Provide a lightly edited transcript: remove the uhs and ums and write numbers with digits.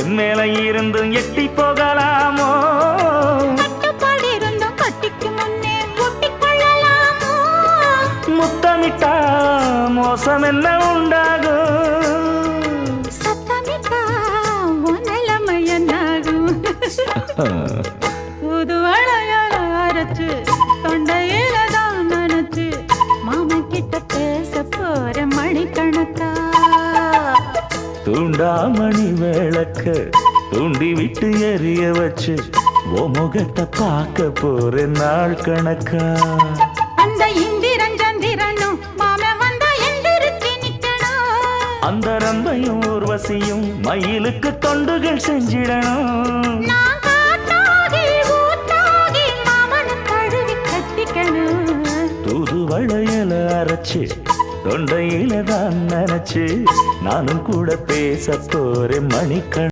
என் மேல இருந்தும் எட்டி போகலாமோ? கட்டுப்பாடு இருந்தும் கட்டிக்கு முன்னே ஒட்டிக்கொள்ளலாமோ? முத்தமிட்டா மோசம் என்ன உண்டாகும்? சத்தமிட்டா உன் நிலைமை என்னாகும்? புது வளையல அரைச்சு தொண்டையில தான் நினைச்சு மாமன் கிட்ட பேச போற மணிக்கணக்கா. தூண்டாமணி விளக்க தூண்டி விட்டு எரிய வச்சு ஓ முகத்தை பார்க்க போற நாள் கணக்கா. அந்த இந்திரன் சந்திரனும் மாமன் வந்தா எந்திரிச்சு நிக்கணும். அந்த ரம்பையும் ஊர்வசியும் மயிலுக்கு தொண்டுகள் செஞ்சிடணும். நான் காத்தாகி ஊத்தாகி மாமனை தழுவி கட்டிக்கணும். தூது வளையல அரைச்சு தொண்டையில தான் நினைச்சு நானும் கூட பேச போறேன் மணிக்கண